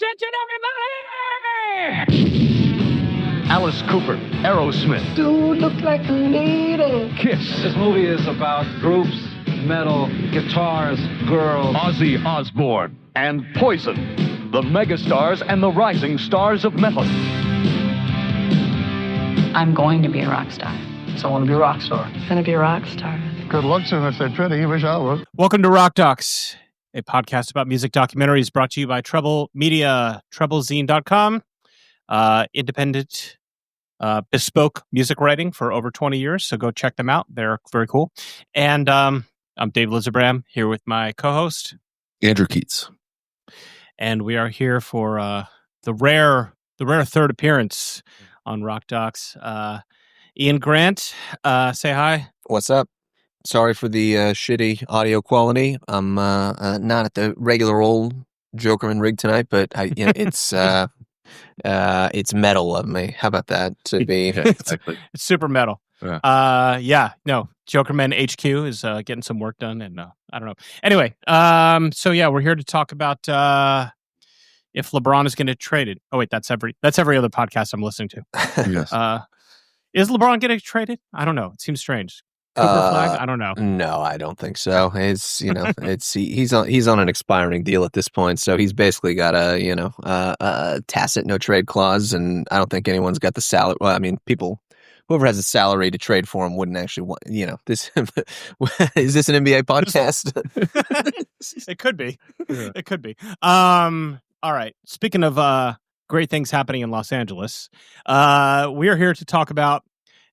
Attention, everybody! Alice Cooper, Aerosmith. Dude, look like a lady. Kiss. This movie is about groups, metal, guitars, girls. Ozzy Osbourne. And Poison. The megastars and the rising stars of metal. I'm going to be a rock star. So I want to be a rock star. Gonna be a rock star. Good luck to them if they're pretty. Wish I would. Welcome to Rock Docs, a podcast about music documentaries brought to you by Treble Media, treblezine.com. Independent, bespoke music writing for over 20 years, so go check them out. They're very cool. And I'm Dave Lizerbram, here with my co-host, Andrew Keatts. And we are here for the rare third appearance on Rock Docs. Ian Grant, say hi. What's up? Sorry for the shitty audio quality. I'm not at the regular old Jokermen rig tonight, but it's metal of me. How about that? To be exactly. It's super metal. Yeah. Jokermen HQ is getting some work done, and I don't know. Anyway, so yeah, we're here to talk about if LeBron is going to trade it. Oh wait, that's every other podcast I'm listening to. Yes. Is LeBron getting traded? I don't know. It seems strange. Cooper flag? I don't know. No, I don't think so. It's he's on an expiring deal at this point, so he's basically got a tacit no trade clause, and I don't think anyone's got the salary. Well, I mean, whoever has a salary to trade for him wouldn't actually want. This is this an NBA podcast? It could be. Yeah. It could be. All right. Speaking of great things happening in Los Angeles, we are here to talk about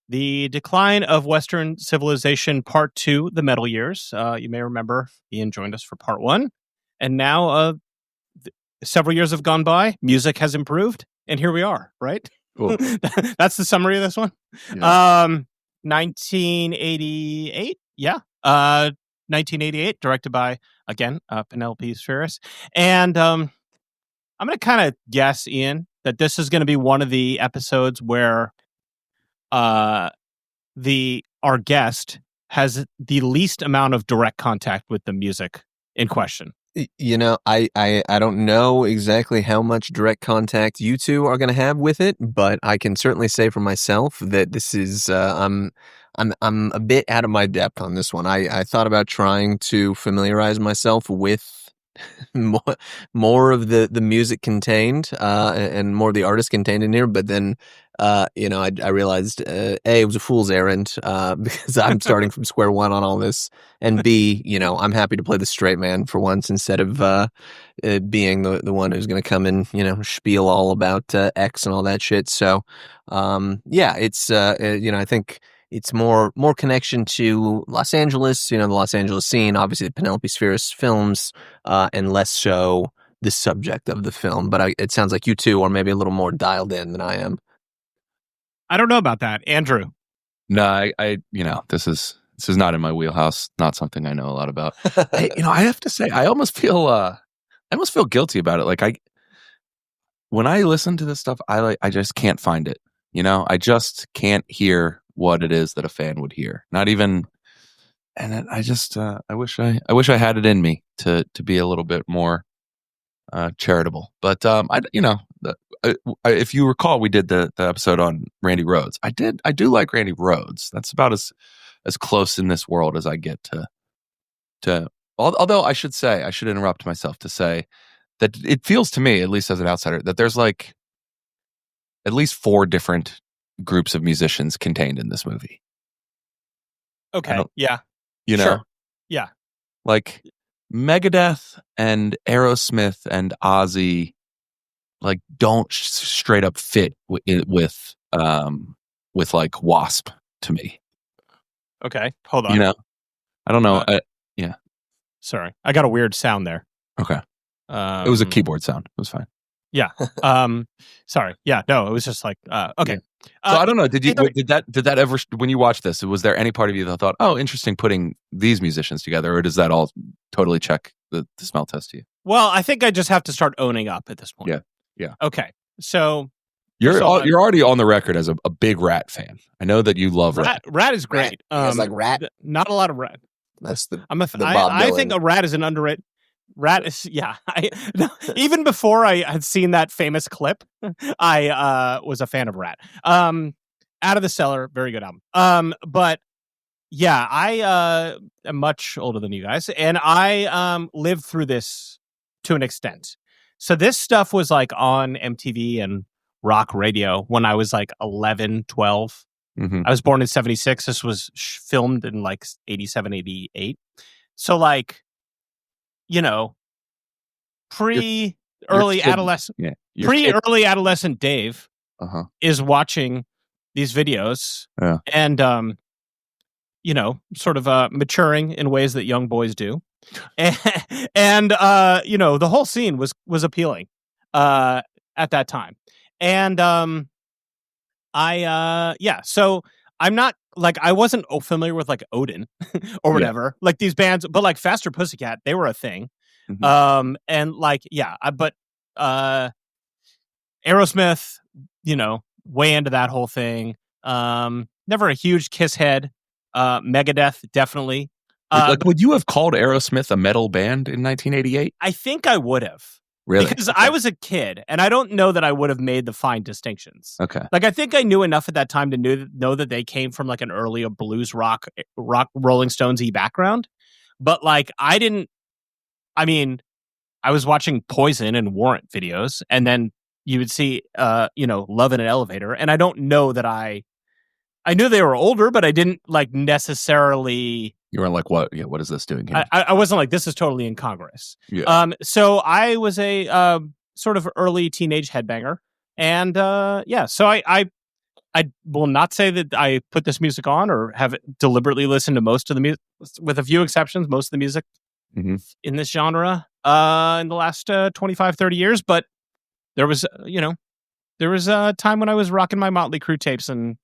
the decline of Western civilization, Part 2, the Metal Years. You may remember Ian joined us for Part 1, and now several years have gone by. Music has improved, and here we are. Right? Cool. That's the summary of this one. Yeah. 1988. Yeah. 1988, directed by again Penelope Spheris, and I'm going to kind of guess, Ian, that this is going to be one of the episodes where our guest has the least amount of direct contact with the music in question. I don't know exactly how much direct contact you two are going to have with it, but I can certainly say for myself that this is I'm a bit out of my depth on this one. I thought about trying to familiarize myself with more of the music contained and more of the artists contained in here, but then I realized A, it was a fool's errand because I'm starting from square one on all this, and B, I'm happy to play the straight man for once instead of being the one who's going to come and spiel all about X and all that shit. So it's I think it's more connection to Los Angeles, the Los Angeles scene, obviously the Penelope Spheris films, and less so the subject of the film. But it sounds like you two are maybe a little more dialed in than I am. I don't know about that, Andrew. No, I this is not in my wheelhouse. Not something I know a lot about. I have to say, I almost feel guilty about it. Like when I listen to this stuff, I just can't find it. I just can't hear what it is that a fan would hear. Not even, and I just I wish I had it in me to be a little bit more charitable. But if you recall, we did the episode on Randy Rhoads. I do like Randy Rhoads. That's about as close in this world as I get to. Although I should interrupt myself to say that it feels to me, at least as an outsider, that there's like at least 4 different groups of musicians contained in this movie. Okay. Yeah. Sure. Yeah. Like Megadeth and Aerosmith and Ozzy, like don't straight up fit with like Wasp to me. Okay. Hold on. I don't know. Yeah. Sorry, I got a weird sound there. Okay. It was a keyboard sound. It was fine. Yeah. Sorry. Yeah. No, it was just like okay. So I don't know. Did that ever, when you watched this, was there any part of you that thought, oh, interesting putting these musicians together, or does that all totally check the smell test to you? Well, I think I just have to start owning up at this point. Yeah. Okay. So you're already on the record as a big Rat fan. I know that you love Rat. Rat is great. Like Rat. Not a lot of Rat. That's the I think a Rat is an underrated. Rat is even before I had seen that famous clip, I was a fan of Rat. Out of the Cellar, very good album. But yeah, I am much older than you guys, and I lived through this to an extent. So this stuff was like on MTV and rock radio when I was like 11, 12. Mm-hmm. I was born in 76. This was filmed in like 87, 88. So like, pre-early adolescent, pre-early adolescent Dave is watching these videos and, sort of maturing in ways that young boys do. And the whole scene was appealing at that time. And so I'm not like, I wasn't familiar with like Odin or whatever, like these bands, but like Faster Pussycat, they were a thing. Mm-hmm. And like, but Aerosmith, way into that whole thing. Never a huge Kiss head. Megadeth, definitely. Would you have called Aerosmith a metal band in 1988? I think I would have. Really? Because I was a kid, and I don't know that I would have made the fine distinctions. Okay. Like, I think I knew enough at that time to know that they came from like an earlier blues rock Rolling Stones-y background. But like, I was watching Poison and Warrant videos, and then you would see, Love in an Elevator, and I don't know that I knew they were older, but I didn't like necessarily. You weren't like, what? Yeah, what is this doing here? I wasn't like, this is totally incongruous. Yeah. So I was a sort of early teenage headbanger, and so I will not say that I put this music on or have deliberately listened to most of the music, with a few exceptions, most of the music in this genre in the last 25, 30 years. But there was, a time when I was rocking my Motley Crue tapes, and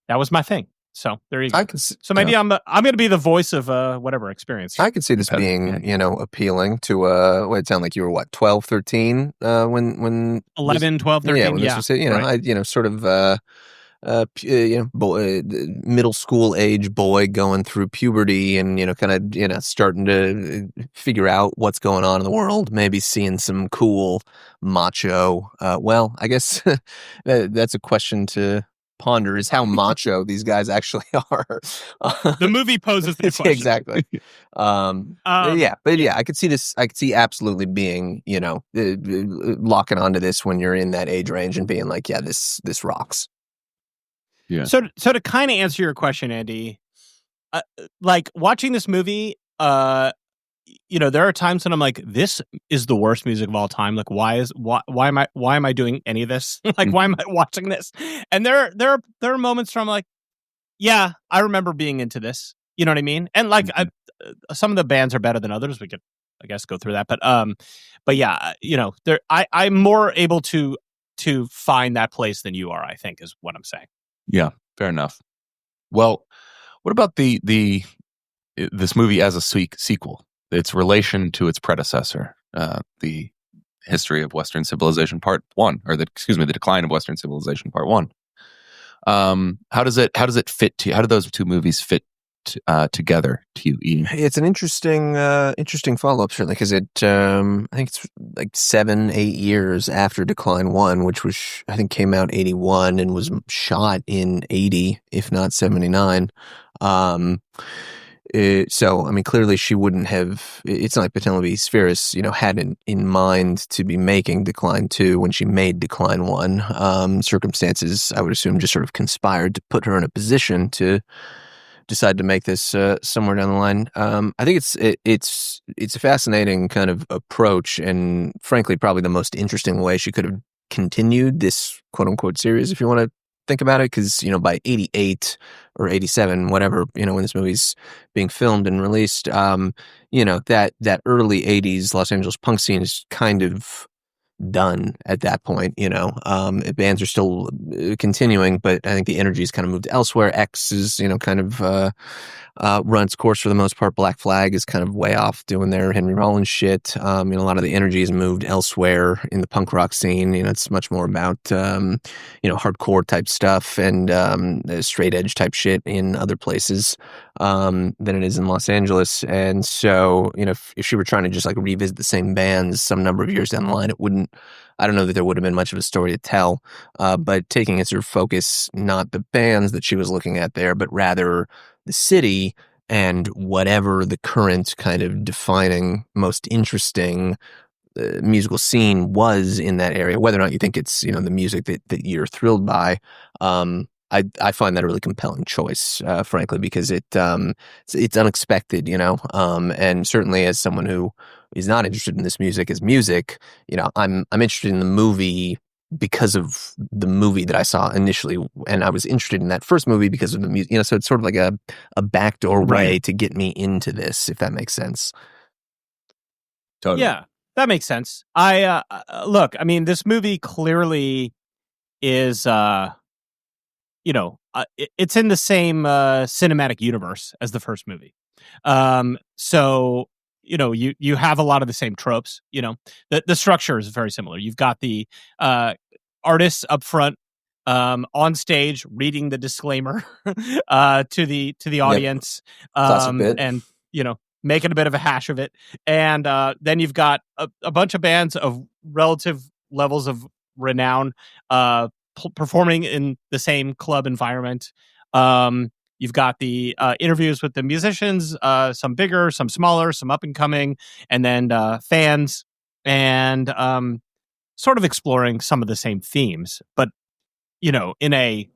that was my thing. So there you go. So maybe I'm going to be the voice of whatever experience. I could see this being, appealing to it sounded like you were 12, 13 when 11, 12, 13. Yeah, when this was, right. Sort of middle school age boy going through puberty and kind of starting to figure out what's going on in the world, maybe seeing some cool macho. I guess that's a question to ponder, is how macho these guys actually are. The movie poses that question. Exactly. I could see this. I could see absolutely being, locking onto this when you're in that age range and being like, yeah, this rocks. Yeah. So to kind of answer your question, Andy, like watching this movie, there are times when I'm like, this is the worst music of all time. Like, why am I doing any of this? Like, why am I watching this? And there are moments where I'm like, yeah, I remember being into this. You know what I mean? And like, some of the bands are better than others. We could, I guess, go through that. But yeah, I'm more able to find that place than you are, I think, is what I'm saying. Yeah, fair enough. Well, what about this movie as a sequel? Its relation to its predecessor, the History of Western Civilization Part 1, or the Decline of Western Civilization Part 1. How does it fit to you? How do those two movies fit together to you, Ian? It's an interesting follow-up, certainly, because I think it's like 7-8 years after Decline 1, which I think came out 81 and was shot in 80, if not 79. So, I mean, clearly she wouldn't have. It's not like Penelope Spheris, had in mind to be making Decline 2 when she made Decline 1. Circumstances, I would assume, just sort of conspired to put her in a position to decide to make this somewhere down the line. I think it's a fascinating kind of approach, and frankly, probably the most interesting way she could have continued this quote unquote series, if you want to think about it, because by 88 or 87, whatever, when this movie's being filmed and released, that early 80s Los Angeles punk scene is kind of done at that point. Bands are still continuing, but I think the energy's kind of moved elsewhere. X is kind of run its course for the most part. Black Flag is kind of way off doing their Henry Rollins shit. A lot of the energy is moved elsewhere in the punk rock scene. It's much more about, hardcore type stuff and straight edge type shit in other places than it is in Los Angeles. And so, if she were trying to just like revisit the same bands some number of years down the line, I don't know that there would have been much of a story to tell, but taking as her focus not the bands that she was looking at there, but rather the city and whatever the current kind of defining, most interesting musical scene was in that area, whether or not you think it's, the music that you're thrilled by. I find that a really compelling choice, frankly, because it's unexpected, and certainly as someone who is not interested in this music as music, I'm interested in the movie because of the movie that I saw initially, and I was interested in that first movie because of the music, so it's sort of like a backdoor way to get me into this, if that makes sense. Totally. Yeah, that makes sense. I look, I mean, this movie clearly is, it's in the same cinematic universe as the first movie. So, you have a lot of the same tropes, the structure is very similar. You've got the artists up front on stage reading the disclaimer to the audience, Classic bit. and making a bit of a hash of it. And then you've got a bunch of bands of relative levels of renown performing in the same club environment. You've got the interviews with the musicians, some bigger, some smaller, some up and coming, and then fans, and sort of exploring some of the same themes, but in a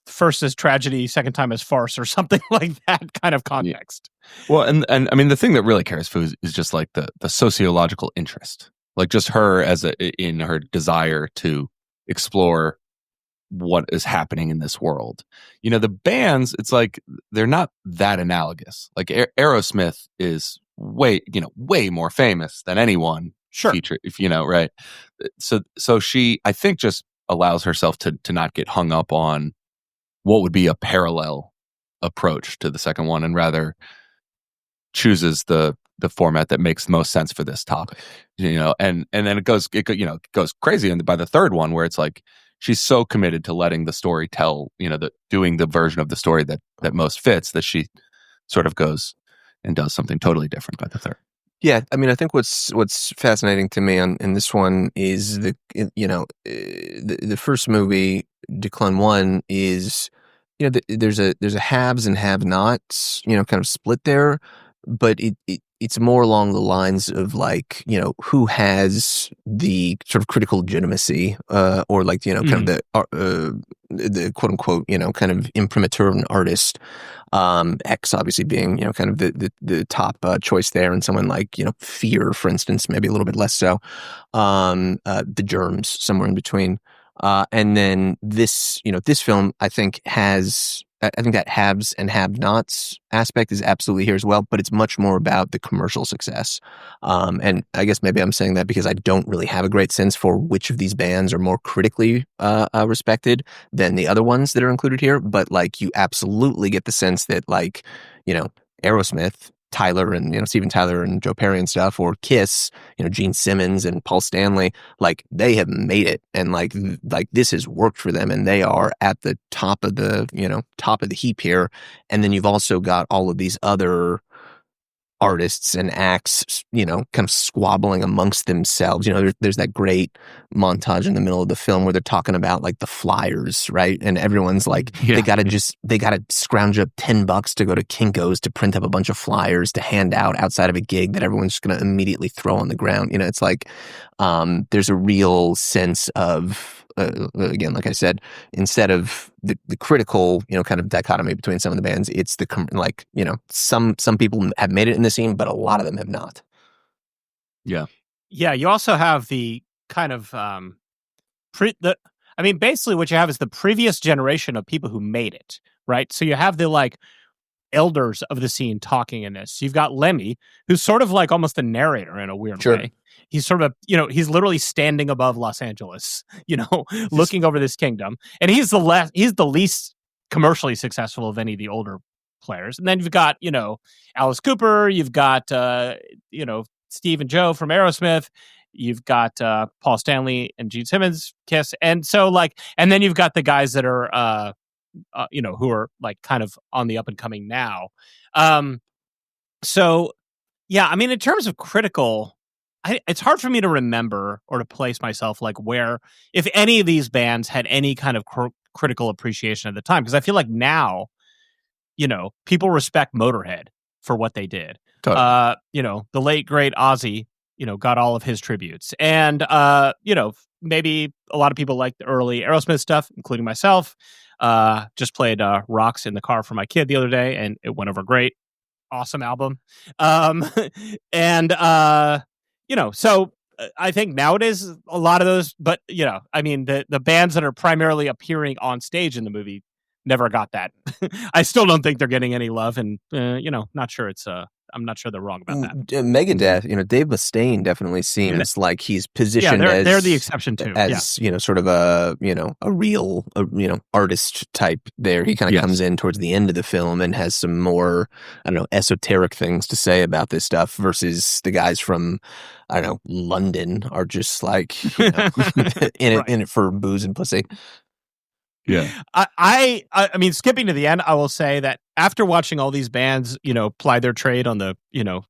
first as tragedy, second time as farce, or something like that kind of context. Yeah. Well, and I mean, the thing that really carries for is just like the sociological interest, like just her in her desire to explore what is happening in this world. The bands, it's like they're not that analogous. Like Aerosmith is way more famous than anyone. Sure. Feature, if right. So she, I think, just allows herself to not get hung up on what would be a parallel approach to the second one, and rather chooses the format that makes most sense for this topic. And then it goes crazy. And by the third one, where it's like she's so committed to letting the story tell, doing the version of the story that most fits, that she sort of goes and does something totally different by the third. Yeah, I mean, I think what's fascinating to me in this one is the first movie, Decline 1, is there's a haves and have-nots, kind of split there, but it's more along the lines of like, who has the sort of critical legitimacy, or like, kind of the quote unquote, kind of imprimatur of an artist. X obviously being, kind of the top choice there, and someone like, Fear, for instance, maybe a little bit less so. The Germs, somewhere in between. And then this film, I think that haves and have-nots aspect is absolutely here as well, but it's much more about the commercial success. And I guess maybe I'm saying that because I don't really have a great sense for which of these bands are more critically respected than the other ones that are included here. But like, you absolutely get the sense that like, Aerosmith, Tyler and, Steven Tyler and Joe Perry and stuff, or Kiss, Gene Simmons and Paul Stanley, like they have made it, and like this has worked for them, and they are at the top of the heap here. And then you've also got all of these other artists and acts, kind of squabbling amongst themselves. There's that great montage in the middle of the film where they're talking about like the flyers, right? And everyone's like, they gotta scrounge up $10 to go to Kinko's to print up a bunch of flyers to hand out outside of a gig that everyone's just gonna immediately throw on the ground. It's like there's a real sense of again, like I said, instead of the critical, kind of dichotomy between some of the bands, it's some people have made it in the scene, but a lot of them have not. Yeah. Yeah. You also have the kind of, basically what you have is the previous generation of people who made it, right? So you have the like elders of the scene talking in this. You've got Lemmy, who's sort of like almost a narrator in a weird way. He's sort of, he's literally standing above Los Angeles, looking over this kingdom, and he's the least commercially successful of any of the older players. And then you've got, Alice Cooper, you've got, Steve and Joe from Aerosmith, you've got Paul Stanley and Gene Simmons, Kiss. And so and then you've got the guys that are, who are like kind of on the up and coming now. So yeah, I mean, in terms of critical, it's hard for me to remember or to place myself like where, if any of these bands had any kind of critical appreciation at the time, because I feel like now, people respect Motorhead for what they did. Totally. The late great Ozzy, got all of his tributes, and maybe a lot of people like the early Aerosmith stuff, including myself. Just played Rocks in the car for my kid the other day, and it went over great. Awesome album. So I think nowadays a lot of those, but I mean the bands that are primarily appearing on stage in the movie never got that. I still don't think they're getting any love, and not sure it's I'm not sure they're wrong about that. Megadeth, Dave Mustaine definitely seems like he's positioned as they're the exception too. As sort of a real artist type. There, he kind of comes in towards the end of the film and has some more esoteric things to say about this stuff. Versus the guys from London are just like in it for booze and pussy. Yeah. I mean, skipping to the end, I will say that after watching all these bands, ply their trade on the,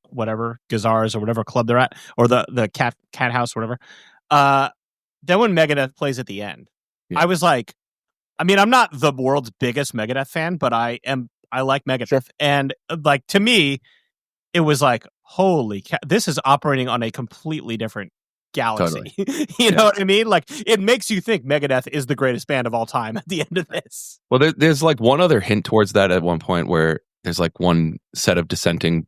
whatever, Gazars or whatever club they're at, or the cat house, or whatever. Then when Megadeth plays at the end, I was like, I mean, I'm not the world's biggest Megadeth fan, but I like Megadeth. Sure. And like, to me, it was like, holy this is operating on a completely different galaxy. Totally. You know what I mean? Like, it makes you think Megadeth is the greatest band of all time at the end of this. Well, there's like one other hint towards that at one point where there's like one set of dissenting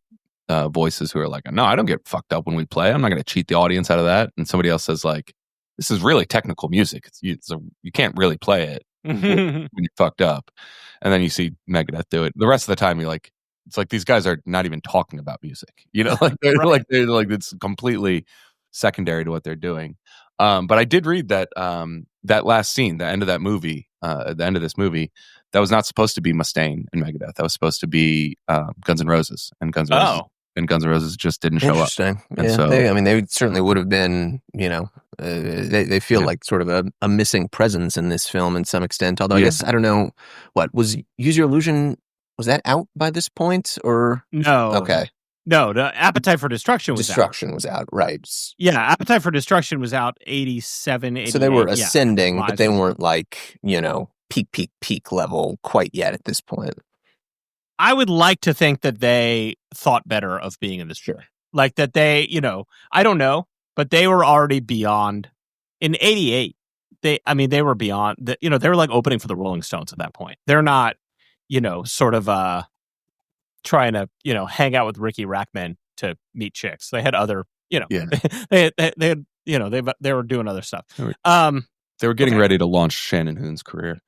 voices who are like, no, I don't get fucked up when we play. I'm not going to cheat the audience out of that. And somebody else says like, this is really technical music. You can't really play it when you're fucked up. And then you see Megadeth do it. The rest of the time, you're like, it's like these guys are not even talking about music. Like they're right. they're like it's completely secondary to what they're doing. But I did read that that last scene, the end of that movie, at the end of this movie, that was not supposed to be Mustaine and Megadeth. That was supposed to be Guns N' Roses, and Guns N' Roses just didn't show up. And so, they certainly would have been, they feel like sort of a missing presence in this film in some extent. Although I guess, I don't know, what was Use Your Illusion, was that out by this point or? No. Okay. No, the Appetite for Destruction was out, right. Yeah, Appetite for Destruction was out 87, 88. So they were ascending, but they weren't like, peak level quite yet at this point. I would like to think that they thought better of being in this. Sure. Like that they, I don't know, but they were already beyond. In 88, they were beyond, they were like opening for the Rolling Stones at that point. They're not, sort of trying to, hang out with Ricky Rackman to meet chicks. They had other, they were doing other stuff. They were getting ready to launch Shannon Hoon's career.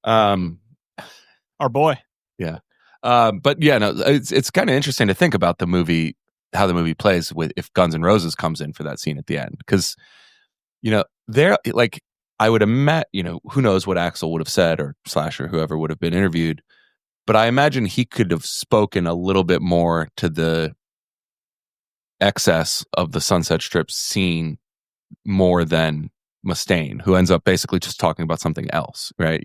Our boy. Yeah. But yeah, no, it's kind of interesting to think about the movie, how the movie plays with if Guns N' Roses comes in for that scene at the end. Because, they're like, I would imagine, who knows what Axl would have said or Slash or whoever would have been interviewed. But I imagine he could have spoken a little bit more to the excess of the Sunset Strip scene more than Mustaine, who ends up basically just talking about something else, right?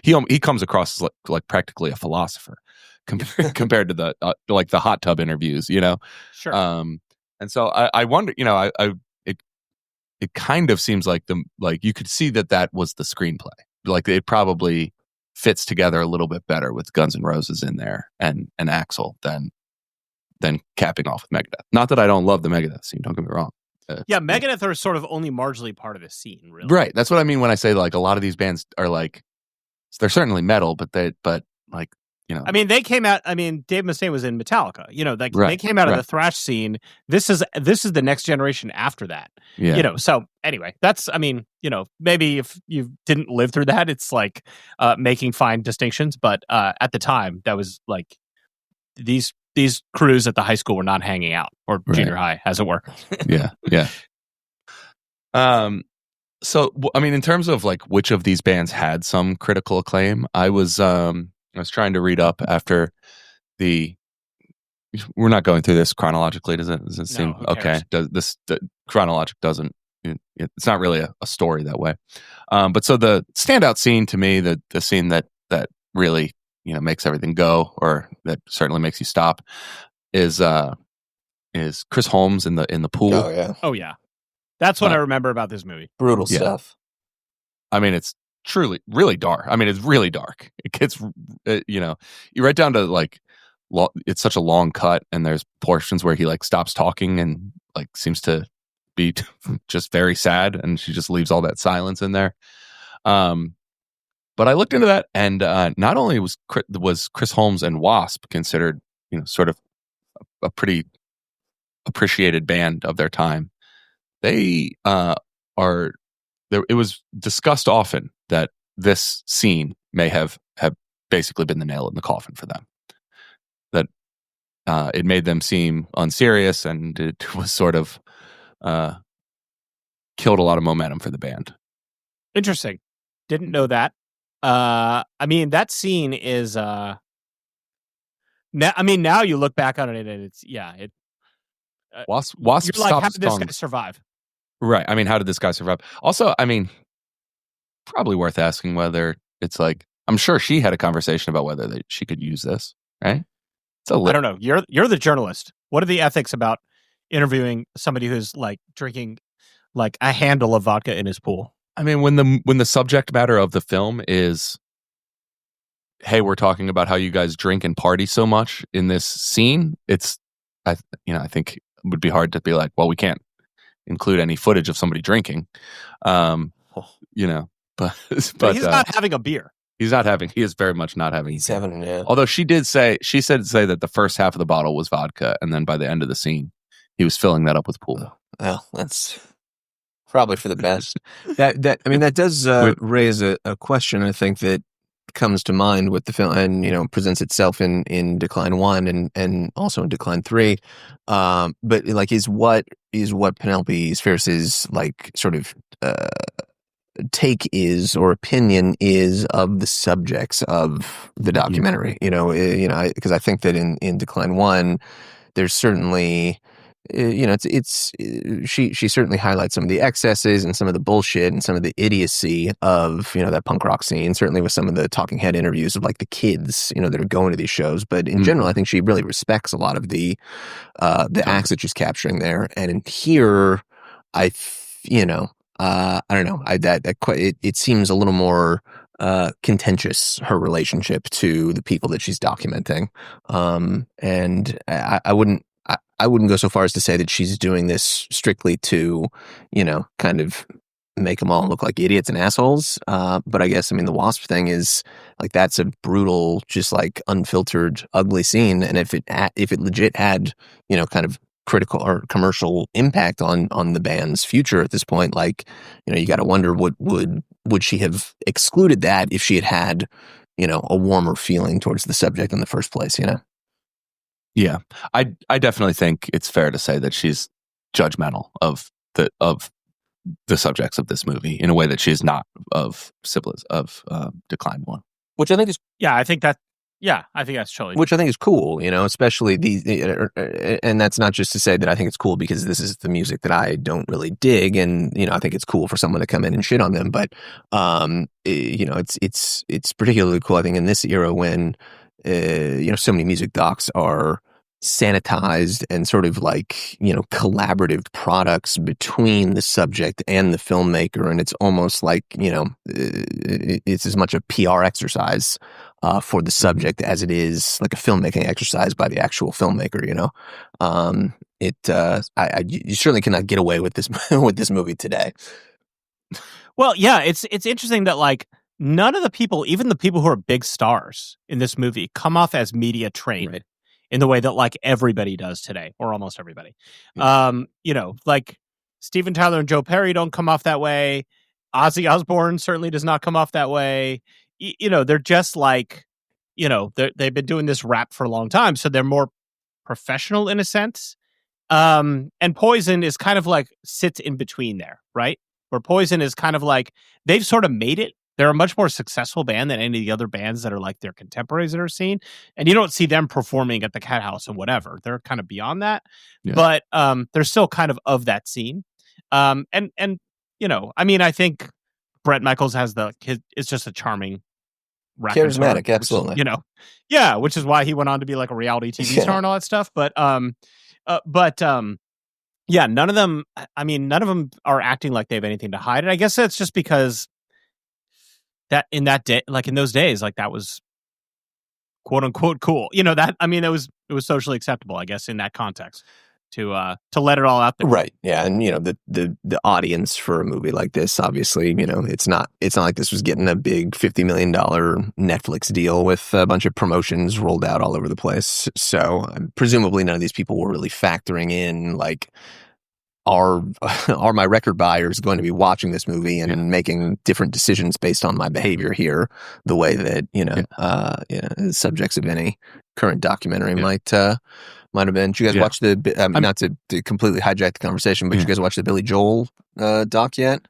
He comes across as like practically a philosopher compared to the like the hot tub interviews, Sure. And so I wonder, it kind of seems like you could see that was the screenplay, like it probably fits together a little bit better with Guns N' Roses in there and Axl than capping off with Megadeth. Not that I don't love the Megadeth scene, don't get me wrong. Megadeth are sort of only marginally part of the scene, really. Right. That's what I mean when I say like a lot of these bands are like, they're certainly metal, but like, I mean, they came out. I mean, Dave Mustaine was in Metallica. They came out of the thrash scene. This is the next generation after that. Yeah. So anyway, that's. I mean, maybe if you didn't live through that, it's like making fine distinctions. But at the time, that was like these crews at the high school were not hanging out, or junior high, as it were. Yeah. So I mean, in terms of like which of these bands had some critical acclaim, I was I was trying to read up after the. We're not going through this chronologically. Does it seem who okay? cares? Does this the chronologic doesn't? It's not really a story that way. But so the standout scene to me, the scene that really makes everything go, or that certainly makes you stop, is Chris Holmes in the pool. Oh yeah, Oh yeah, that's what I remember about this movie. brutal stuff. I mean, it's truly really dark. I mean, it's really dark. It gets you right down to like. It's such a long cut, and there's portions where he like stops talking and like seems to be just very sad, and she just leaves all that silence in there. But I looked into that, and not only was Chris Holmes and Wasp considered sort of a pretty appreciated band of their time, they are there. It was discussed often that this scene may have basically been the nail in the coffin for them. That it made them seem unserious, and it was sort of killed a lot of momentum for the band. Interesting. Didn't know that. I mean, that scene is. Now you look back on it, and it's Wasp you're like, stopped how did this song. guy survive? Right. I mean, how did this guy survive? Also, I mean, probably worth asking whether it's like, I'm sure she had a conversation about whether she could use this, right? I don't know. You're the journalist. What are the ethics about interviewing somebody who's like drinking like a handle of vodka in his pool? I mean, when the subject matter of the film is, hey, we're talking about how you guys drink and party so much in this scene, I think it would be hard to be like, well, we can't include any footage of somebody drinking, but he's not having a beer. He is very much not having. He's having it. Yeah. Although she said that the first half of the bottle was vodka, and then by the end of the scene, he was filling that up with pool. Well, that's probably for the best. that does raise a question, I think, that comes to mind with the film, and presents itself in Decline 1 and also in Decline 3. But like, is what Penelope Spheris's like sort of take is, or opinion is, of the subjects of the documentary. Because I think that in Decline 1, there's certainly she certainly highlights some of the excesses and some of the bullshit and some of the idiocy of that punk rock scene, certainly with some of the talking head interviews of like the kids that are going to these shows. But in general, I think she really respects a lot of the acts that she's capturing there. And in here, I don't know. It seems a little more contentious, her relationship to the people that she's documenting. And I wouldn't go so far as to say that she's doing this strictly to, kind of make them all look like idiots and assholes. But I guess, the Wasp thing is like, that's a brutal, just like unfiltered, ugly scene. And if it legit had, kind of critical or commercial impact on the band's future at this point, like, you got to wonder would she have excluded that if she had a warmer feeling towards the subject in the first place, Yeah, I definitely think it's fair to say that she's judgmental of the subjects of this movie in a way that she is not of Decline 1, which I think is I think that's totally, which I think is cool, especially and that's not just to say that I think it's cool because this is the music that I don't really dig, and I think it's cool for someone to come in and shit on them, but it's particularly cool, I think, in this era when so many music docs are sanitized and sort of like collaborative products between the subject and the filmmaker, and it's almost like it's as much a PR exercise for the subject as it is like a filmmaking exercise by the actual filmmaker. You certainly cannot get away with this with this movie today. Well, yeah, it's interesting that like none of the people, even the people who are big stars in this movie, come off as media trained. Right. In the way that like everybody does today, or almost everybody. Like Steven Tyler and Joe Perry don't come off that way. Ozzy Osbourne certainly does not come off that way. They're just like, they've been doing this rap for a long time, so they're more professional in a sense. And Poison is kind of like sits in between there, right? Where Poison is kind of like, they've sort of made it they're a much more successful band than any of the other bands that are like their contemporaries that are seen. And you don't see them performing at the Cat House and whatever. They're kind of beyond that. Yeah. But they're still kind of that scene. And I mean, I think Bret Michaels is just a charming Charismatic, absolutely. Which is why he went on to be like a reality TV star and all that stuff. But none of them are acting like they have anything to hide. And I guess that's just because that in that day, like in those days, like that was quote unquote cool. It was socially acceptable, I guess, in that context to let it all out there. Right. Yeah. And the audience for a movie like this, obviously, it's not like this was getting a big $50 million Netflix deal with a bunch of promotions rolled out all over the place. So presumably none of these people were really factoring in like, are my record buyers going to be watching this movie and making different decisions based on my behavior here, the way that subjects of any current documentary might have been. Did you guys watch not to completely hijack the conversation, but did you guys watch the Billy Joel doc yet?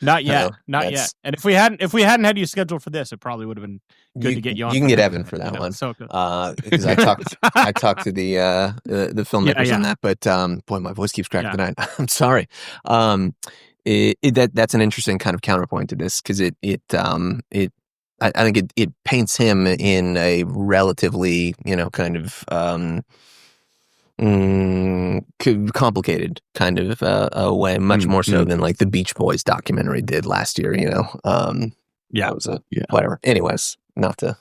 Not yet. Not yet. And if we hadn't had you scheduled for this, it probably would have been good to get you on. You can get Evan for that one. So good. Because I talked to the filmmakers on that, but boy, my voice keeps cracking tonight. I'm sorry. That's an interesting kind of counterpoint to this, because I think it paints him in a relatively kind of complicated kind of a way, much more so than like the Beach Boys documentary did last year. That was whatever. Anyways, not to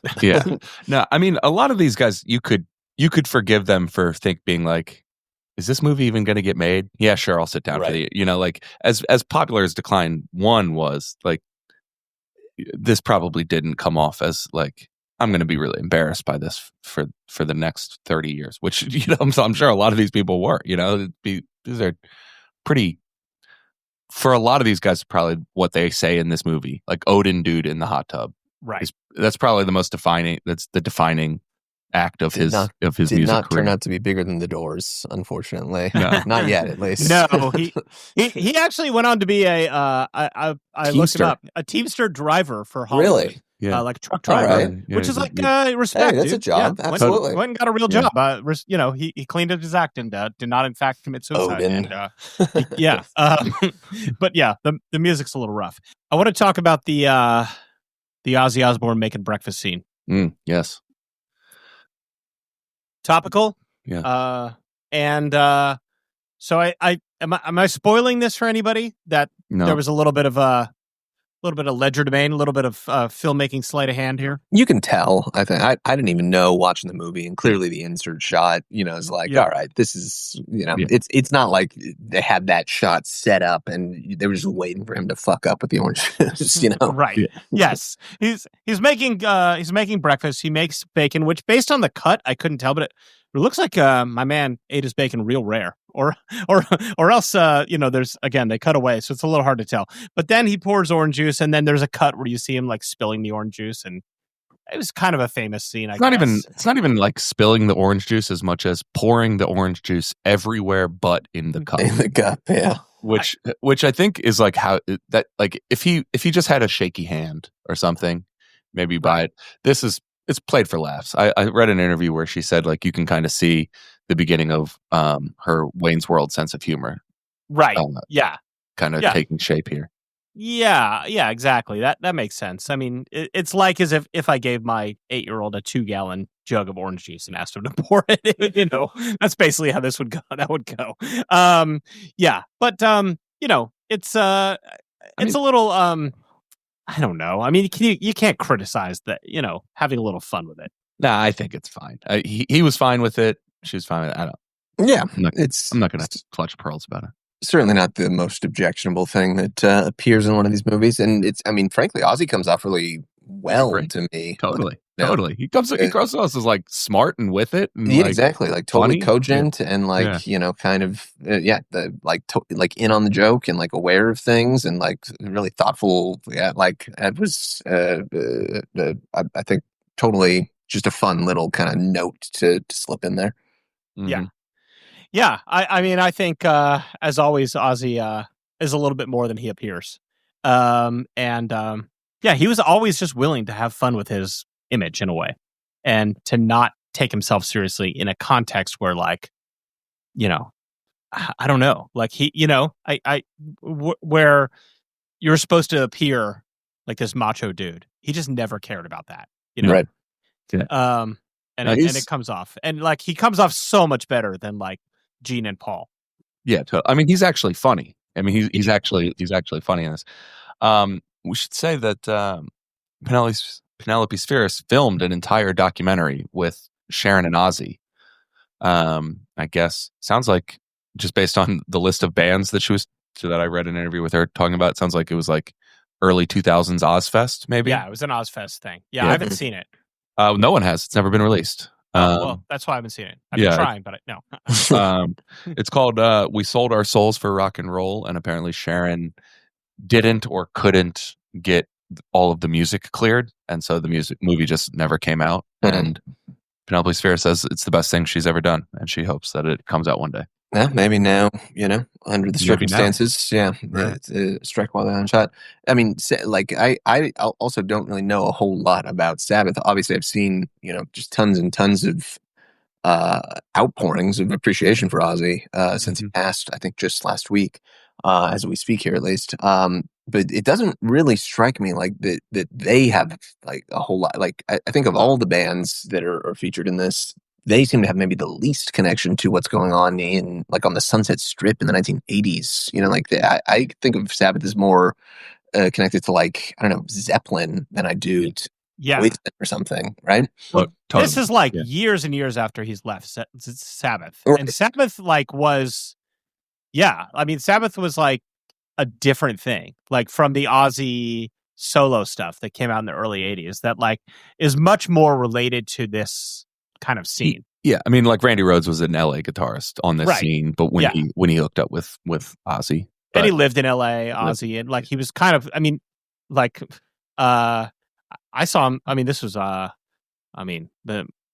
No, I mean, a lot of these guys you could forgive them for being like, is this movie even going to get made? Yeah, sure, I'll sit down for the like as popular as Decline 1 was, like this probably didn't come off as like, I'm going to be really embarrassed by this for the next 30 years, which, I'm sure a lot of these people were, these are pretty, for a lot of these guys, probably what they say in this movie, like Odin dude in the hot tub. Right. That's probably that's the defining act of his music did not career. Turn out to be bigger than the Doors, unfortunately. No. Not yet, at least. No, he actually went on to be I looked him up, a Teamster driver for Hollywood. Really? Yeah. Like truck driver, which is like respect. Hey, that's dude. a job. Yeah. Absolutely. Went and got a real job. He cleaned up his act and did not in fact commit suicide. Odin. And, but yeah, the music's a little rough. I want to talk about the Ozzy Osbourne making breakfast scene. Yes. Topical. Yeah. So am I spoiling this for anybody? That there was a little bit of legerdemain, a little bit of filmmaking sleight of hand here. You can tell. I think I didn't even know watching the movie, and clearly the insert shot, is like, all right, this is, it's not like they had that shot set up and they were just waiting for him to fuck up with the orange juice, Right. Yeah. Yes. He's making breakfast. He makes bacon, which based on the cut, I couldn't tell, but it looks like my man ate his bacon real rare, or else there's, again, they cut away, so it's a little hard to tell. But then he pours orange juice, and then there's a cut where you see him like spilling the orange juice, and it was kind of a famous scene. It's not even like spilling the orange juice as much as pouring the orange juice everywhere but in the cup. In the cup, yeah. Which I think is like how that, like if he just had a shaky hand or something, maybe buy it. It's played for laughs. I read an interview where she said like you can kind of see the beginning of her Wayne's World sense of humor. Right. Kind of taking shape here. Yeah, exactly. That makes sense. I mean, it's like as if I gave my 8-year-old a 2-gallon jug of orange juice and asked him to pour it. That's basically how this would go. That would go. But it's a little I don't know. I mean, you can't criticize that. Having a little fun with it. Nah, I think it's fine. He was fine with it. She was fine with it. I don't. Yeah, I'm not going to clutch pearls about it. Certainly not the most objectionable thing that appears in one of these movies, and frankly, Ozzy comes off really well to me. Totally. He comes across to us as like smart and with it. And exactly. Like totally funny. Cogent and like, kind of, like in on the joke and like aware of things and like really thoughtful. Yeah. Like it was, I think totally just a fun little kind of note to slip in there. Mm-hmm. Yeah. Yeah. I mean, I think, as always, Ozzy, is a little bit more than he appears. Yeah, he was always just willing to have fun with his image in a way, and to not take himself seriously in a context where, like, you know, I don't know, like where you're supposed to appear like this macho dude. He just never cared about that, Right. Yeah. And No, it comes off, and like he comes off so much better than like Gene and Paul. Yeah, I mean, he's actually funny. I mean, he's actually funny in this. We should say that Penelope Spheris filmed an entire documentary with Sharon and Ozzy. I guess sounds like, just based on the list of bands that I read an interview with her talking about, it sounds like it was like early 2000s Ozfest, maybe. Yeah, it was an Ozfest thing. Yeah, I haven't seen it. No one has. It's never been released. Well, that's why I haven't seen it. I've been trying, but no. It's called "We Sold Our Souls for Rock and Roll," and apparently Sharon didn't or couldn't get all of the music cleared, and so the movie just never came out. And Penelope Spheris says it's the best thing she's ever done, and she hopes that it comes out one day. Yeah, maybe now, under the circumstances, strike while they're on shot. I mean, like, I also don't really know a whole lot about Sabbath. Obviously, I've seen, just tons and tons of outpourings of appreciation for Ozzy since he passed, I think just last week, as we speak here at least. But it doesn't really strike me like that they have like a whole lot. Like, I think of all the bands that are featured in this, they seem to have maybe the least connection to what's going on on the Sunset Strip in the 1980s. I think of Sabbath as more connected to, like, I don't know, Zeppelin than I do to Poison or something, right? Well, this is like years and years after he's left Sabbath. And Sabbath Sabbath was like a different thing, like from the Ozzy solo stuff that came out in the early 80s that like is much more related to this kind of scene. Yeah, I mean, like Randy Rhoads was an LA guitarist on this scene, but when he hooked up with Ozzy, and he lived in LA, Ozzy, and like he was kind of, I mean, like I saw him. I mean, this was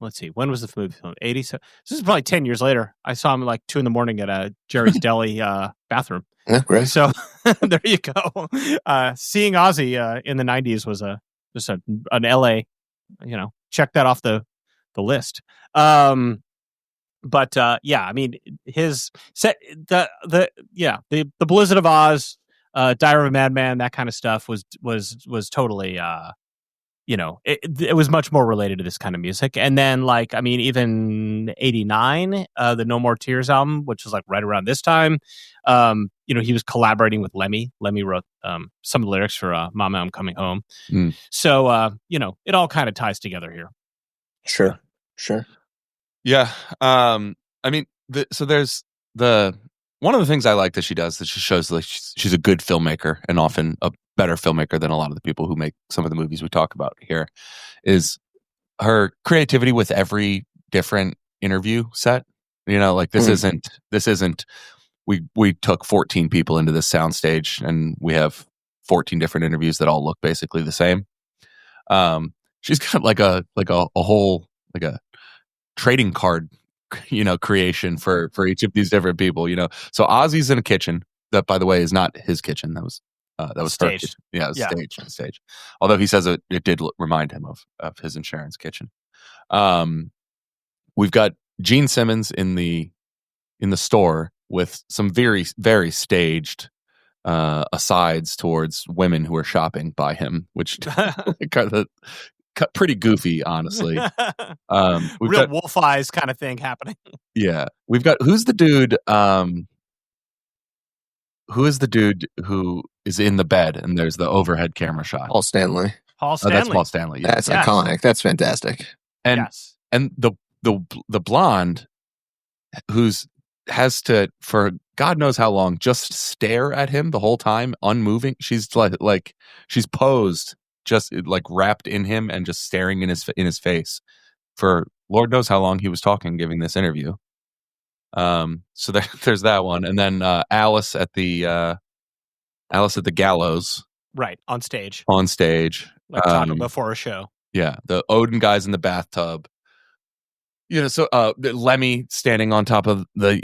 let's see, when was the movie film? 80. So this is probably 10 years later. I saw him like 2 a.m. at a Jerry's Deli bathroom. Yeah, great. So there you go. Seeing Ozzy in the 90s was just an LA, check that off the list. I mean, his set, the Blizzard of Oz, Diary of a Madman, that kind of stuff was totally it was much more related to this kind of music. And then, like, I mean, even 89, the No More Tears album, which was like right around this time, he was collaborating with Lemmy. Lemmy wrote some of the lyrics for Mama, I'm Coming Home. So, it all kind of ties together here. Sure. Yeah. I mean, so there's one of the things I like that she does, that she shows like she's a good filmmaker, and often a better filmmaker than a lot of the people who make some of the movies we talk about here, is her creativity with every different interview set. Like this isn't we took 14 people into this soundstage and we have 14 different interviews that all look basically the same. She's got like a whole, like a trading card, creation for each of these different people. So Ozzy's in a kitchen that, by the way, is not his kitchen. That was staged. Yeah, it was staged. Although he says it did remind him of his and Sharon's kitchen. We've got Gene Simmons in the store with some very, very staged asides towards women who are shopping by him, which kind of pretty goofy, honestly. Real wolf eyes kind of thing happening. Yeah, we've got who's the dude who is in the bed and there's the overhead camera shot? Paul Stanley. Paul Stanley. Oh, that's Paul Stanley. Yeah. That's iconic. That's fantastic. And the blonde has to, for God knows how long, just stare at him the whole time, unmoving. She's like she's posed, just like wrapped in him and just staring in his face for Lord knows how long he was talking, giving this interview. So there's that one, and then Alice at the gallows, right, on stage, like talking before a show. Yeah, the Odin guys in the bathtub. So Lemmy standing on top of the,